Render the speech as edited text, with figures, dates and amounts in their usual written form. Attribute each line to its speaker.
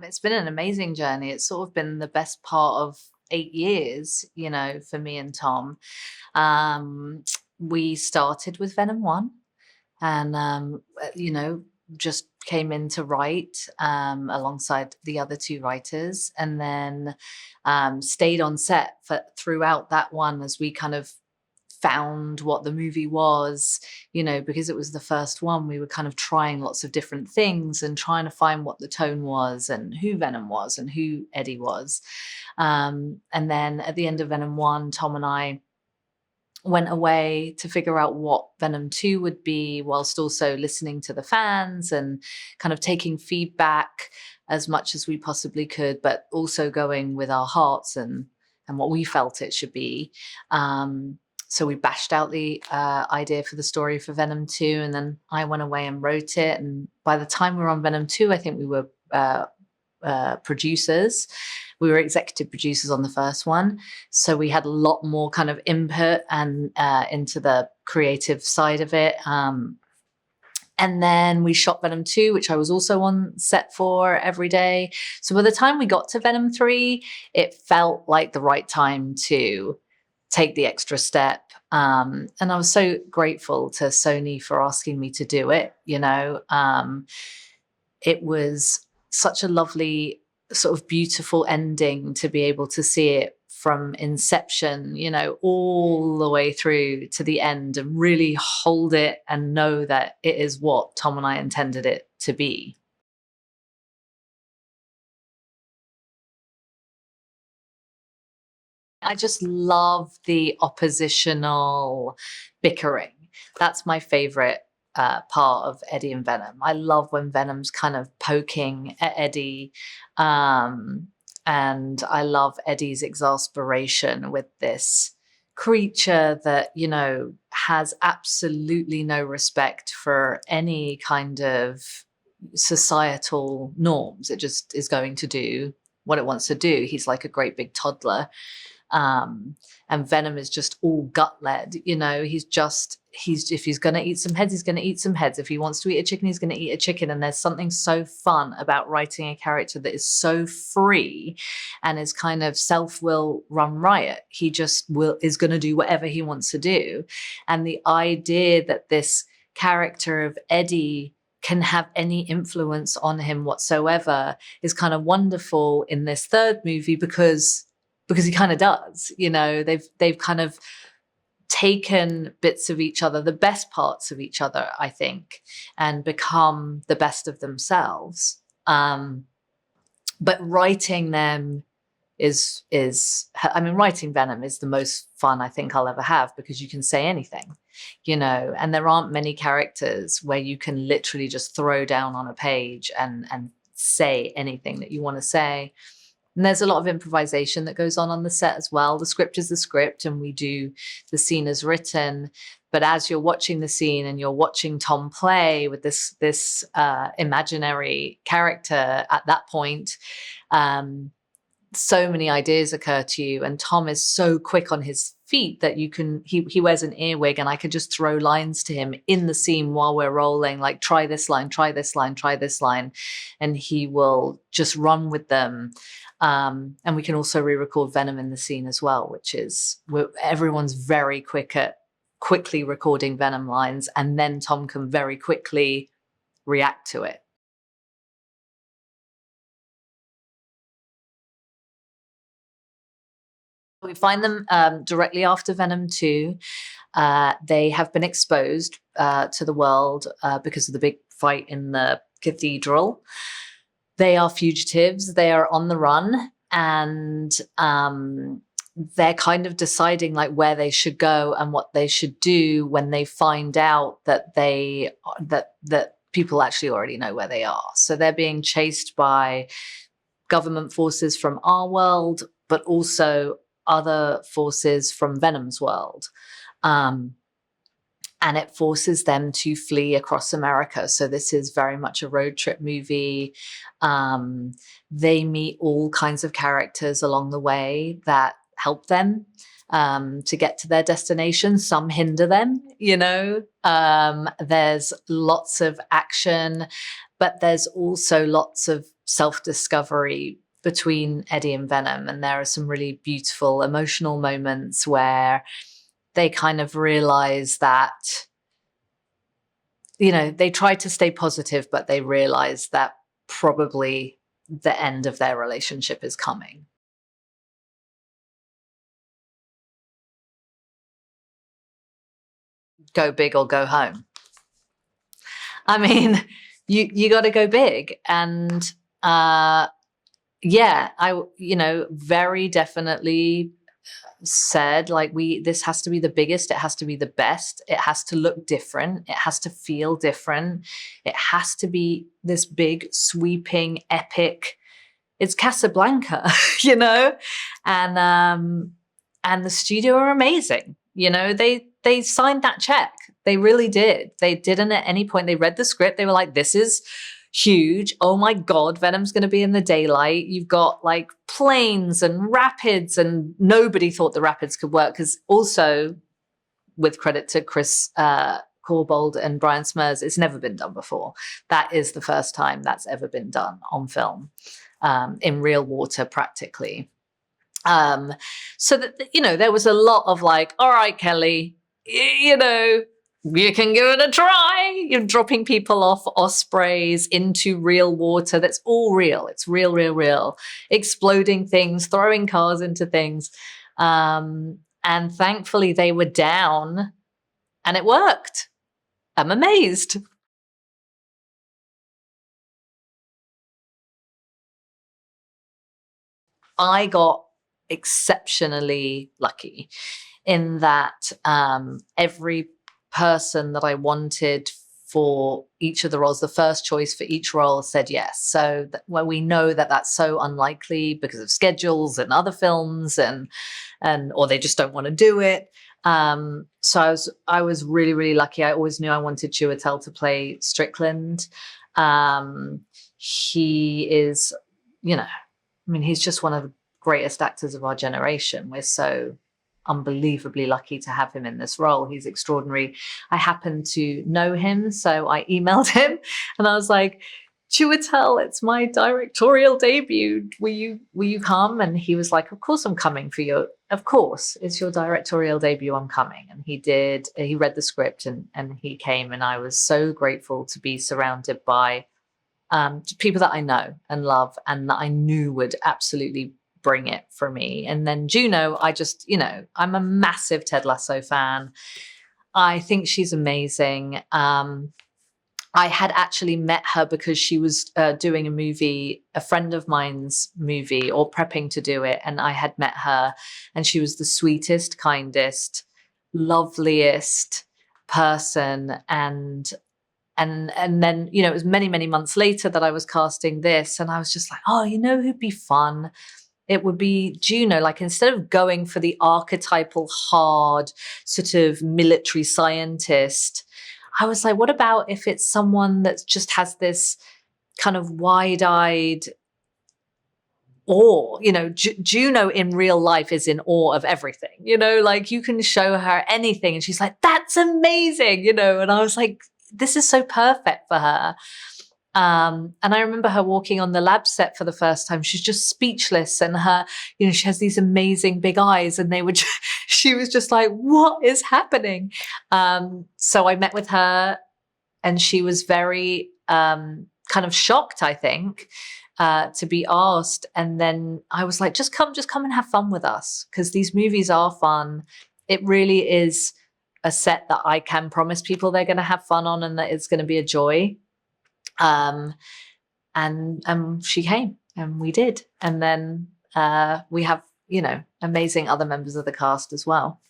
Speaker 1: It's been an amazing journey. It's sort of been the best part of 8 years, for me and Tom. Um, we started with Venom 1 and, just came in to write alongside the other two writers, and then stayed on set throughout that one as we kind of found what the movie was, because it was the first one. We were kind of trying lots of different things and trying to find what the tone was and who Venom was and who Eddie was. And then at the end of Venom 1, Tom and I went away to figure out what Venom 2 would be, whilst also listening to the fans and kind of taking feedback as much as we possibly could, but also going with our hearts and what we felt it should be. So we bashed out the idea for the story for Venom 2, and then I went away and wrote it. And by the time we were on Venom 2, I think we were producers. We were executive producers on the first one. So we had a lot more kind of input and into the creative side of it. And then we shot Venom 2, which I was also on set for every day. So by the time we got to Venom 3, it felt like the right time to take the extra step. And I was so grateful to Sony for asking me to do it. It was such a lovely, sort of beautiful ending to be able to see it from inception, all the way through to the end, and really hold it and know that it is what Tom and I intended it to be. I just love the oppositional bickering. That's my favorite part of Eddie and Venom. I love when Venom's kind of poking at Eddie. And I love Eddie's exasperation with this creature that, has absolutely no respect for any kind of societal norms. It just is going to do what it wants to do. He's like a great big toddler. And Venom is just all gut led. If he's going to eat some heads, he's going to eat some heads. If he wants to eat a chicken, he's going to eat a chicken. And there's something so fun about writing a character that is so free and is kind of self-will run riot. He just is going to do whatever he wants to do. And the idea that this character of Eddie can have any influence on him whatsoever is kind of wonderful in this third movie, because he kind of does. They've kind of taken bits of each other, the best parts of each other, I think, and become the best of themselves. But writing them writing Venom is the most fun I think I'll ever have, because you can say anything, and there aren't many characters where you can literally just throw down on a page and say anything that you want to say. And there's a lot of improvisation that goes on the set as well. The script is the script, and we do the scene as written. But as you're watching the scene and you're watching Tom play with this imaginary character at that point, so many ideas occur to you. And Tom is so quick on his feet that he wears an earwig, and I can just throw lines to him in the scene while we're rolling, like, try this line, try this line, try this line. And he will just run with them. And we can also re-record Venom in the scene as well, which is everyone's very quick at quickly recording Venom lines, and then Tom can very quickly react to it. We find them directly after Venom 2. They have been exposed to the world because of the big fight in the cathedral. They are fugitives. They are on the run, and they're kind of deciding like where they should go and what they should do when they find out that that people actually already know where they are. So they're being chased by government forces from our world, but also other forces from Venom's world. And it forces them to flee across America. So this is very much a road trip movie. They meet all kinds of characters along the way that help them. to get to their destination. Some hinder them, you know. There's lots of action, but there's also lots of self-discovery between Eddie and Venom. And there are some really beautiful emotional moments where they kind of realize that, you know, they try to stay positive, but they realize that probably the end of their relationship is coming. Go big or go home. I mean, you got to go big. And yeah, I, you know, very definitely said, like, this has to be the biggest, it has to be the best, it has to look different, it has to feel different, it has to be this big, sweeping, epic. It's Casablanca, you know. And the studio are amazing, you know. They signed that check. They really did. They didn't at any point, they read the script, they were like, this is huge. Oh my God, Venom's going to be in the daylight. You've got like planes and rapids, and nobody thought the rapids could work, because also, with credit to Chris Corbould and Brian Smers, it's never been done before. That is the first time that's ever been done on film, in real water practically. So that, you know, there was a lot of like, all right, Kelly, you know, you can give it a try. You're dropping people off ospreys into real water. That's all real. It's real, real, real. Exploding things, throwing cars into things. And thankfully they were down and it worked. I'm amazed. I got exceptionally lucky in that every person that I wanted for each of the roles, the first choice for each role, said yes. So when we know that that's so unlikely because of schedules and other films, and or they just don't want to do it. So I was really, really lucky. I always knew I wanted Chiwetel to play Strickland. He is, you know, I mean, he's just one of the greatest actors of our generation. We're so unbelievably lucky to have him in this role. He's extraordinary. I happen to know him, so I emailed him and I was like, Chiwetel, it's my directorial debut. Will you come? And he was like, of course I'm coming for you. Of course, it's your directorial debut. I'm coming. And he did. He read the script and he came, and I was so grateful to be surrounded by people that I know and love and that I knew would absolutely bring it for me. And then Juno, I just, you know, I'm a massive Ted Lasso fan. I think she's amazing. I had actually met her because she was doing a movie, a friend of mine's movie, or prepping to do it. And I had met her, and she was the sweetest, kindest, loveliest person. And then, you know, it was many, many months later that I was casting this, and I was just like, oh, you know who'd be fun? It would be Juno. Like, instead of going for the archetypal, hard, sort of military scientist, I was like, what about if it's someone that just has this kind of wide-eyed awe? You know, Juno in real life is in awe of everything, you know, like you can show her anything and she's like, that's amazing, you know. And I was like, this is so perfect for her. And I remember her walking on the lab set for the first time. She's just speechless, and her, you know, she has these amazing big eyes, and she was just like, what is happening? So I met with her, and she was very kind of shocked, I think, to be asked. And then I was like, just come and have fun with us, because these movies are fun. It really is a set that I can promise people they're going to have fun on, and that it's going to be a joy. And she came, and we did. And then we have, you know, amazing other members of the cast as well.